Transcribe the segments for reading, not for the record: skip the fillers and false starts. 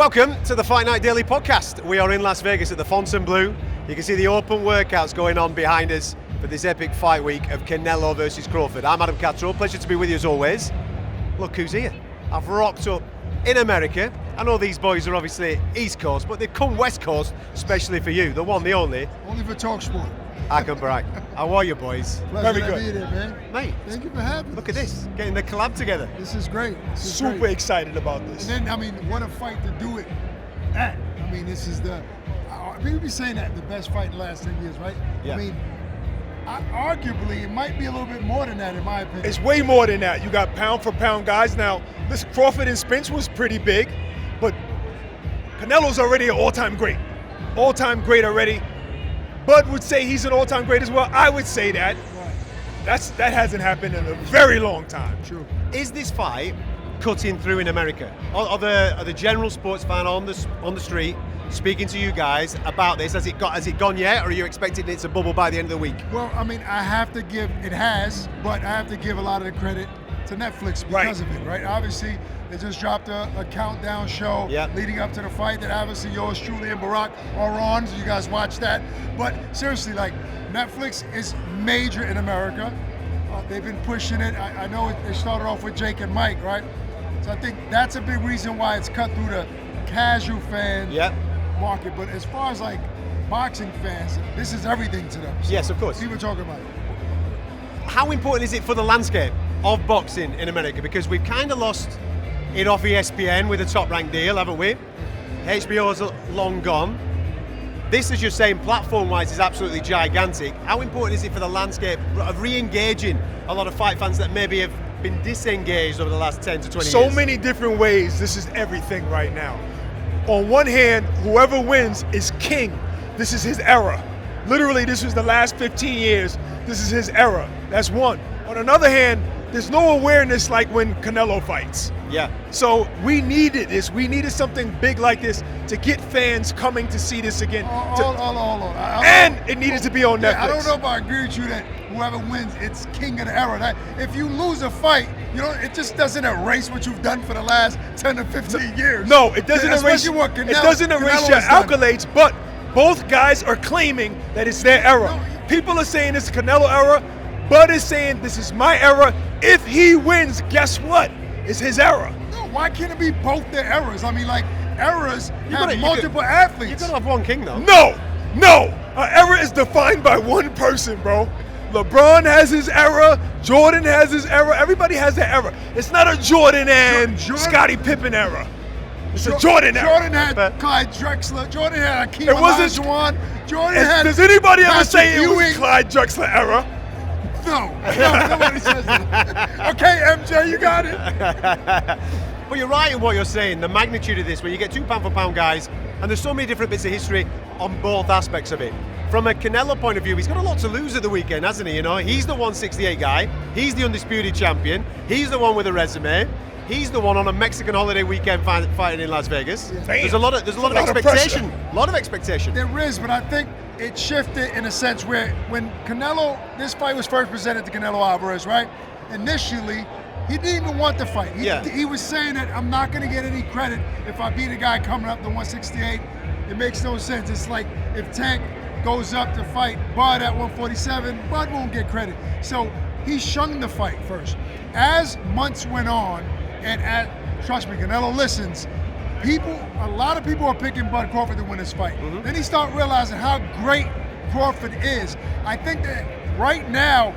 Welcome to the Fight Night Daily Podcast. We are in Las Vegas at the Fontainebleau. You can see the open workouts going on behind us for this epic fight week of Canelo versus Crawford. I'm Adam Catterall, pleasure to be with you as always. Look who's here. I've rocked up in America. I know these boys are obviously East Coast, but they've come West Coast, especially for you, the one, the only. Only for talkSPORT. Ak Barak. How are you, boys? Pleasure to be there, man. Mate, thank you for having me. Look at this, getting the collab together. This is great. Super excited about this. And then, what a fight to do it at. This is people be saying that the best fight in the last 10 years, right? Yeah. Arguably, it might be a little bit more than that, in my opinion. It's way more than that. You got pound for pound guys. Now, this Crawford and Spence was pretty big, but Canelo's already an all-time great. All-time great already. Bud would say he's an all-time great as well. I would say that. Right. That hasn't happened in a very long time. True. Is this fight cutting through in America? Are the general sports fan on the street speaking to you guys about this? Has it gone yet, or are you expecting it to bubble by the end of the week? Well, I have to give it has, but I have to give a lot of the credit to Netflix because of it, right? Obviously, they just dropped a countdown show leading up to the fight that obviously yours truly and Barak are on, so you guys watch that. But seriously, Netflix is major in America. They've been pushing it. I know it started off with Jake and Mike, right? So I think that's a big reason why it's cut through the casual fan market. But as far as boxing fans, this is everything to them. So yes, of course. People talking about it. How important is it for the landscape of boxing in America? Because we've kind of lost it off ESPN with a top-ranked deal, haven't we? HBO's long gone. This, as you're saying, platform-wise is absolutely gigantic. How important is it for the landscape of re-engaging a lot of fight fans that maybe have been disengaged over the last 10 to 20 years? So many different ways. This is everything right now. On one hand, whoever wins is king. This is his era. Literally, this was the last 15 years. This is his era. That's one. On another hand, there's no awareness like when Canelo fights. Yeah. So we needed this. We needed something big like this to get fans coming to see this again. Hold on. And it needed to be on Netflix. I don't know if I agree with you that whoever wins, it's king of the era. If you lose a fight, it just doesn't erase what you've done for the last 10 to 15 years. No, it doesn't erase. It doesn't erase your accolades, but both guys are claiming that it's their era. No, people are saying it's the Canelo era. Bud is saying this is my era. If he wins, guess what? It's his era. No, why can't it be both their eras? Eras have multiple athletes. You've got to have one king, though. No. An era is defined by one person, bro. LeBron has his era. Jordan has his era. Everybody has their era. It's not a Jordan and Scottie Pippen era. It's a Jordan era. Jordan had Clyde Drexler. Jordan had Hakeem Olajuwon. Jordan had. Does anybody ever say it was Ewing. Clyde Drexler era? No, nobody says that. Okay, MJ, you got it. But you're right in what you're saying, the magnitude of this, where you get two pound-for-pound guys, and there's so many different bits of history on both aspects of it. From a Canelo point of view, he's got a lot to lose at the weekend, hasn't he? He's the 168 guy, he's the undisputed champion, he's the one with a resume, he's the one on a Mexican holiday weekend fighting in Las Vegas. Yeah. There's a lot of expectation. A lot of expectation. There is, but I think it shifted in a sense where when this fight was first presented to Canelo Alvarez, right? Initially, he didn't even want the fight. He was saying that I'm not going to get any credit if I beat a guy coming up to 168. It makes no sense. It's like if Tank goes up to fight Bud at 147, Bud won't get credit. So he shunned the fight first. As months went on, trust me, Canelo listens, a lot of people are picking Bud Crawford to win this fight. Mm-hmm. Then he started realizing how great Crawford is. I think that right now,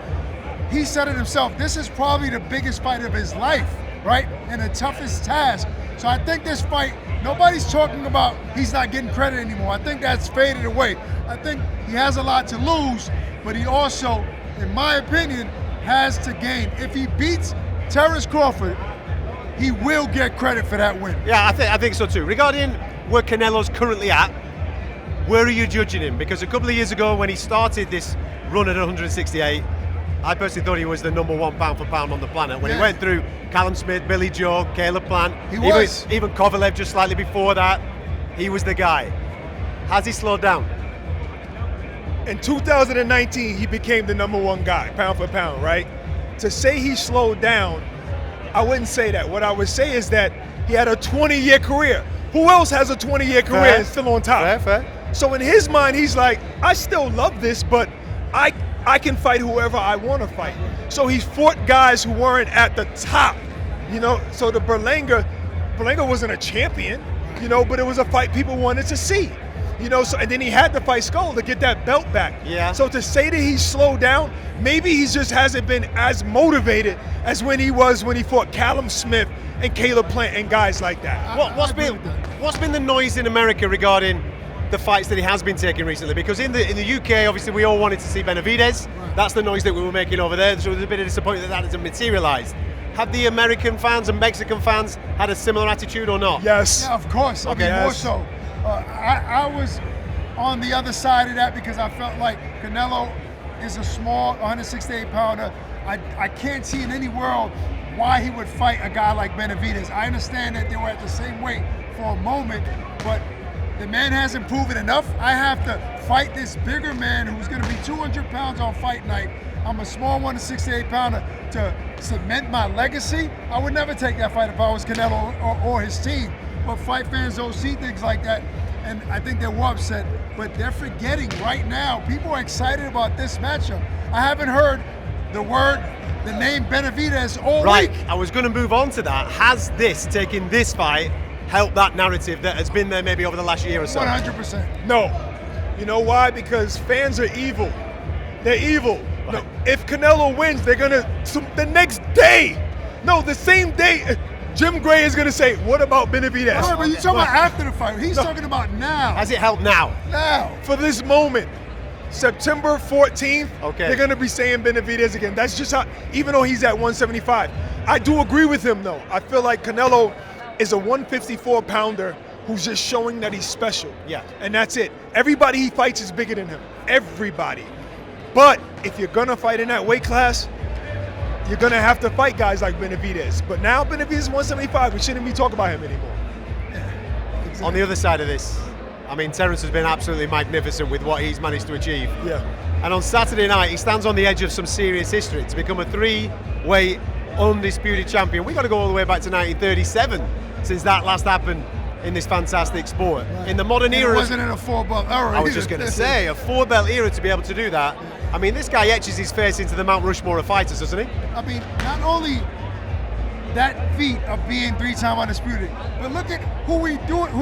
he said it himself, this is probably the biggest fight of his life, right? And the toughest task. So I think this fight, nobody's talking about he's not getting credit anymore. I think that's faded away. I think he has a lot to lose, but he also, in my opinion, has to gain. If he beats Terrence Crawford, he will get credit for that win. Yeah, I think so too. Regarding where Canelo's currently at, where are you judging him? Because a couple of years ago when he started this run at 168, I personally thought he was the number one pound for pound on the planet. When he went through Callum Smith, Billy Joe, Caleb Plant, even Kovalev just slightly before that, he was the guy. Has he slowed down? In 2019, he became the number one guy, pound for pound, right? To say he slowed down, I wouldn't say that. What I would say is that he had a 20-year career. Who else has a 20-year career Fair. and still on top? Fair. So in his mind, he's like, I still love this, but I can fight whoever I want to fight. So he's fought guys who weren't at the top, you know. So the Berlanga wasn't a champion, you know, but it was a fight people wanted to see, you know. So and then he had to fight Skull to get that belt back. Yeah. So to say that he's slowed down, maybe he just hasn't been as motivated as when he was when he fought Callum Smith and Caleb Plant and guys like that. What's been the noise in America regarding the fights that he has been taking recently? Because in the UK, obviously, we all wanted to see Benavidez. Right. That's the noise that we were making over there. So there's a bit of disappointment that hasn't materialised. Have the American fans and Mexican fans had a similar attitude or not? Yes. Yeah, of course. Okay. I mean, more so. I was on the other side of that because I felt like Canelo is a small 168-pounder. I can't see in any world why he would fight a guy like Benavidez. I understand that they were at the same weight for a moment, but the man hasn't proven enough. I have to fight this bigger man who's going to be 200 pounds on fight night. I'm a small 168-pounder to cement my legacy. I would never take that fight if I was Canelo or his team. But fight fans don't see things like that, and I think they were upset. But they're forgetting right now. People are excited about this matchup. I haven't heard the name Benavidez all Right, week. I was going to move on to that. Has taking this fight, helped that narrative that has been there maybe over the last year or so? 100%. No. You know why? Because fans are evil. They're evil. Right. No, if Canelo wins, they're going to, the next day, no, the same day, Jim Gray is going to say, what about Benavidez? Right, but you're talking about after the fight. He's talking about now. Has it helped now? Now. For this moment, September 14th, Okay. they're going to be saying Benavidez again. That's just how, even though he's at 175. I do agree with him, though. I feel like Canelo is a 154-pounder who's just showing that he's special. Yeah. And that's it. Everybody he fights is bigger than him. Everybody. But if you're going to fight in that weight class, you're going to have to fight guys like Benavidez. But now Benavidez is 175. We shouldn't be talking about him anymore. Exactly. On the other side of this, I mean, Terence has been absolutely magnificent with what he's managed to achieve. Yeah. And on Saturday night, he stands on the edge of some serious history to become a three-weight undisputed champion. We've got to go all the way back to 1937 since that last happened in this fantastic sport. Right. In the modern And era, it wasn't in a 4-belt era. I was either. just going to say, a 4-belt era to be able to do that. I mean, this guy etches his face into the Mount Rushmore of fighters, doesn't he? I mean, not only that feat of being 3-time undisputed, but look at who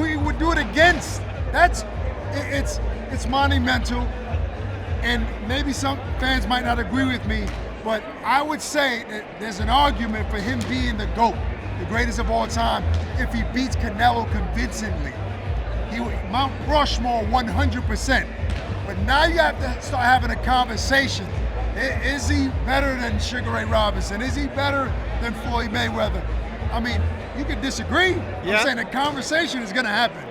he would do it against. It's monumental, and maybe some fans might not agree with me, but I would say that there's an argument for him being the GOAT, the greatest of all time, if he beats Canelo convincingly. He would Mount Rushmore 100%. But now you have to start having a conversation. Is he better than Sugar Ray Robinson? Is he better than Floyd Mayweather? I mean, you could disagree. Yeah. I'm saying the conversation is going to happen.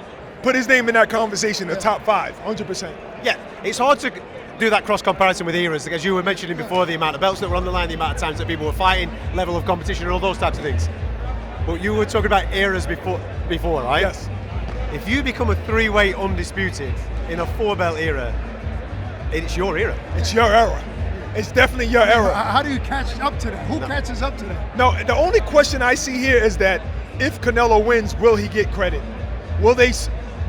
Put his name in that conversation, the top 5, 100%. Yeah, it's hard to do that cross comparison with eras, as you were mentioning before, the amount of belts that were on the line, the amount of times that people were fighting, level of competition, and all those types of things. But you were talking about eras before, right? Yes. If you become a 3-weight undisputed in a 4-belt era, it's your era. It's your era. It's definitely your era. How do you catch up to that? Who catches up to that? No, the only question I see here is that if Canelo wins, will he get credit? Will they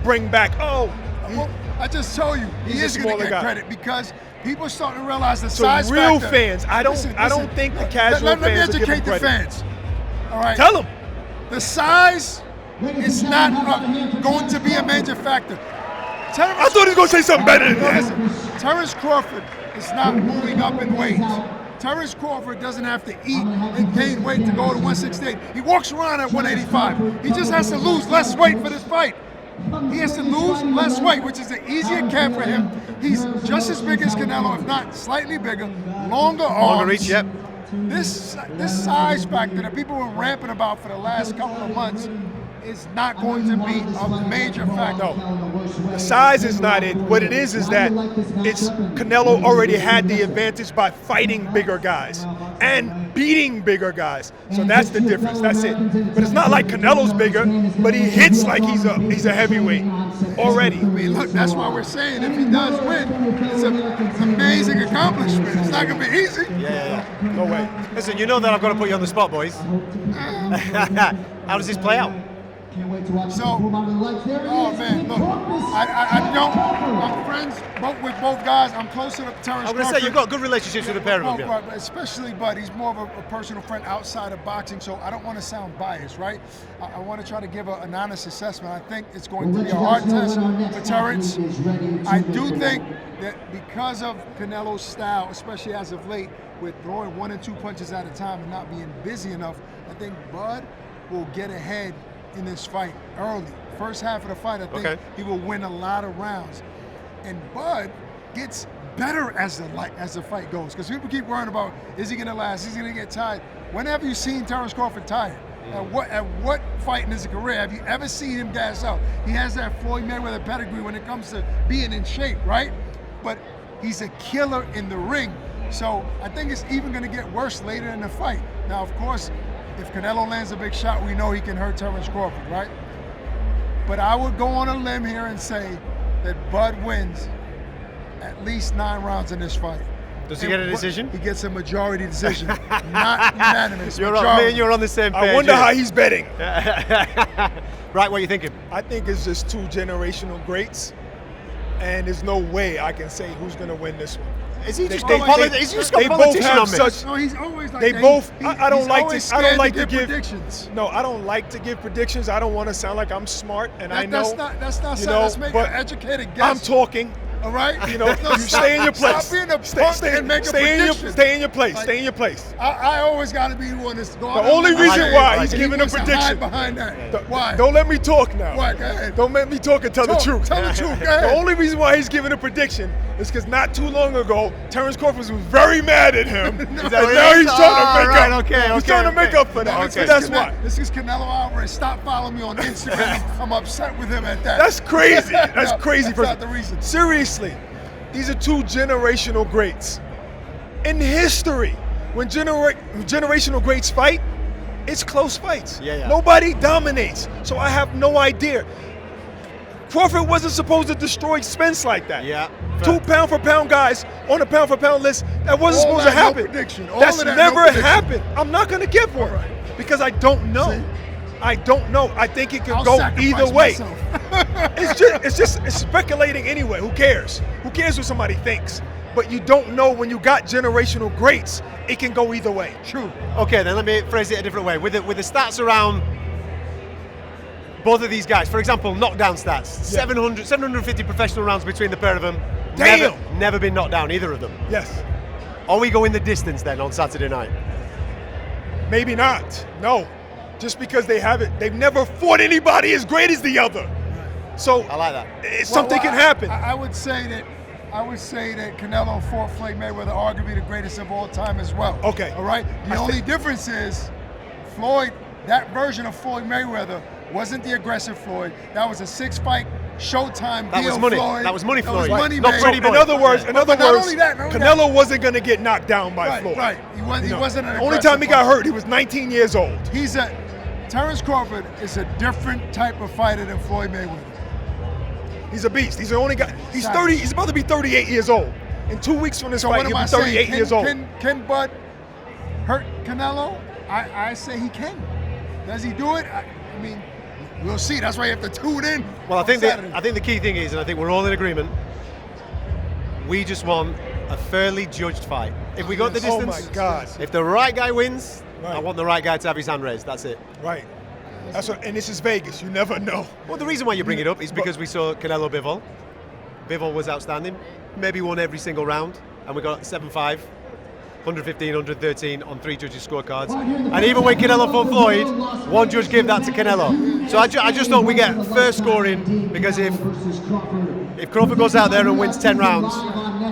bring back, Well, I just told you, he He's a is going to smaller get guy. credit because people are starting to realize the so size real factor. fans, I don't think the casual let me fans will give him educate the credit. fans. All right. Tell them. The size is not going to be a major factor. I thought he was going to say something better than that. Listen, Terence Crawford is not moving up in weight. Terence Crawford doesn't have to eat and gain weight to go to 168. He walks around at 185. He just has to lose less weight for this fight. He has to lose less weight, which is an easier cap for him. He's just as big as Canelo, if not slightly bigger, longer arms. Longer reach, yep. This size factor that people were ramping about for the last couple of months is not going to be a major factor. No, the size is not it. What it is that it's Canelo already had the advantage by fighting bigger guys and beating bigger guys. So that's the difference. That's it. But it's not like Canelo's bigger, but he hits like he's a heavyweight already. I mean, look, that's why we're saying if he does win, it's an amazing accomplishment. It's not going to be easy. Yeah. No way. Listen, you know that I've got to put you on the spot, boys. How does this play out? Can't wait to watch So, him move out of the lights. There he oh is. man, look, I'm friends with both guys. I'm closer to Terrence I'm going to Crawford. say you've got good relationships with the pair of them. Both, Yeah. right, but especially Bud. He's more of a personal friend outside of boxing, so I don't want to sound biased, right? I want to try to give an honest assessment. I think it's going to be a hard test for Terrence. I do think that because of Canelo's style, especially as of late, with throwing 1 and 2 punches at a time and not being busy enough, I think Bud will get ahead in this fight early. First half of the fight, I think he will win a lot of rounds. And Bud gets better as the fight goes, because people keep worrying about, is he gonna last, is he gonna get tired? When have you seen Terrence Crawford tired? At what fight in his career have you ever seen him gas out? He has that Floyd Mayweather pedigree when it comes to being in shape, right? But he's a killer in the ring. So I think it's even gonna get worse later in the fight. Now, of course, if Canelo lands a big shot, we know he can hurt Terrence Crawford, right? But I would go on a limb here and say that Bud wins at least 9 rounds in this fight. Does he get a decision? He gets a majority decision, not unanimous. Me and you're on the same page. I wonder how he's betting. Right, what are you thinking? I think it's just 2 generational greats, and there's no way I can say who's going to win this one. Is he just They got politician on me? No, he's always like They that. both. He- I don't he's like always to. I don't scared like to to give predictions. No, I don't like to give predictions. I don't want to sound like I'm smart, and I know. That's not you sad. know, Let's make but an educated I'm guess. talking. All right? You know, you stay in your place. Stop being a punk and make a prediction. Stay in your place. Like, stay in your place. I always got to be the one that's going. The only reason why he's giving a wants to hide prediction. behind that. Why? Don't let me talk now. Why? Go ahead. Don't let me talk and tell the truth. Tell the truth. Go The ahead. only reason why he's giving a prediction is because not too long ago, Terrence Crawford was very mad at him. And now he's trying to make up. He's trying to make up for that. Okay. That's why. This is Canelo Alvarez. Stop following me on Instagram. I'm upset with him at that. That's crazy. That's crazy. That's not the reason. Seriously, these are 2 generational greats. In history, when generational greats fight, it's close fights. Yeah. Nobody dominates. So I have no idea. Crawford wasn't supposed to destroy Spence like that. Yeah. 2 pound-for-pound guys on a pound-for-pound list, that wasn't supposed to happen. No prediction. That's never prediction. happened. I'm not going to give one because I don't know. See? I don't know. I think it could I'll go sacrifice either way. myself. It's speculating anyway. Who cares? Who cares what somebody thinks? But you don't know when you got generational greats. It can go either way. True. Okay, then let me phrase it a different way. With the stats around both of these guys, for example, knockdown stats, 750 professional rounds between the pair of them. Damn. Never been knocked down, either of them. Yes. Are we going the distance then on Saturday night? Maybe not. No. Just because they've never fought anybody as great as the other. So I like that. Something can happen. I would say that Canelo fought Floyd Mayweather, arguably the greatest of all time as well. Okay. All right. The only difference is Floyd, that version of Floyd Mayweather wasn't the aggressive Floyd. That was a 6-fight Showtime That deal. was money. Floyd. That was money, That was Floyd. money, Not man. pretty boy. In other words, But not only that, Canelo wasn't going to get knocked down by Floyd. Right. He wasn't an The only aggressive time he got fighter. hurt, he was 19 years old. Terrence Crawford is a different type of fighter than Floyd Mayweather. He's a beast. He's the only guy. He's Savage. 30. He's about to be 38 years old. In 2 weeks from this So fight, what am he'll I be 38 saying? years old. Can Bud hurt Canelo? I say he can. Does he do it? I mean, we'll see. That's why you have to tune in. Well, I think Saturday. the key thing is, and I think we're all in agreement, we just want a fairly judged fight. If we got the Oh distance, my God. if the right guy wins, I Right. want the right guy to have his hand raised. That's it. Right. That's what, and this is Vegas. You never know. Well, the reason why you bring it up is because we saw Canelo Bivol. Bivol was outstanding. Maybe won every single round, and we got 7-5, 115, 113 on 3 judges' scorecards. And even when Canelo fought Floyd, 1 judge gave that to Canelo. So I just thought we get fair scoring, because if Crawford goes out there and wins 10 rounds,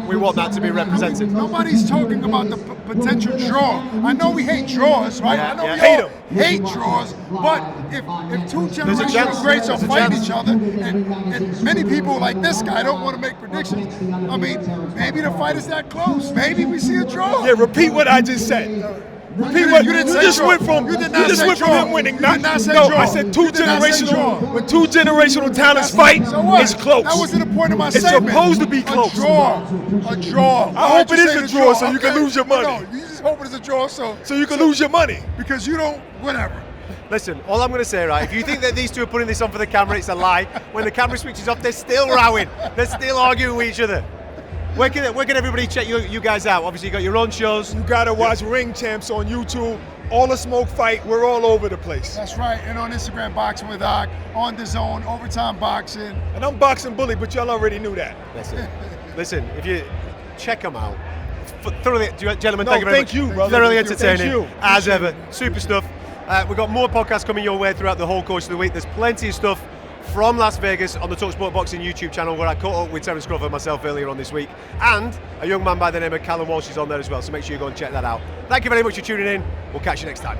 we want that to be represented. Nobody's talking about the potential draw. I know we hate draws, right? Yeah, I know yeah. we Hate all 'em. hate draws, but if 2 There's a generational chance. greats are There's a fighting chance. each other, and many people like this guy don't want to make predictions. I mean, maybe the fight is that close. Maybe we see a draw. Yeah, repeat what I just said. Repeat You what didn't you say just draw. went from. You You did not just say went from draw. him winning. You did not say no, draw. I said 2 You did not say generational. draw. When 2 generational talents fight, So what? it's close. That wasn't the point of my It's statement. supposed to be close. A draw. A draw. I hope it is a draw so you can lose your money. No, you just hope it's a draw so So you can lose your money. because you don't, whatever. Listen, all I'm going to say, right, if you think that these two are putting this on for the camera, it's a lie. When the camera switches off, they're still rowing. They're still arguing with each other. Where can everybody check you guys out? Obviously, you got your own shows. You got to watch Ring Champs on YouTube. All the Smoke Fight, we're all over the place. That's right, and on Instagram, Boxing with Ak, on DAZN, Overtime Boxing. And I'm Boxing Bully, but y'all already knew that. That's it. Listen, if you check them out, thoroughly, gentlemen, No, thank you very thank much. you, brother. Thoroughly Thank you. entertaining, Thank you. as ever. Super stuff. We've got more podcasts coming your way throughout the whole course of the week. There's plenty of stuff from Las Vegas on the talkSPORT Boxing YouTube channel, where I caught up with Terence Crawford myself earlier on this week, and a young man by the name of Callum Walsh is on there as well, so make sure you go and check that out. Thank you very much for tuning in. We'll catch you next time.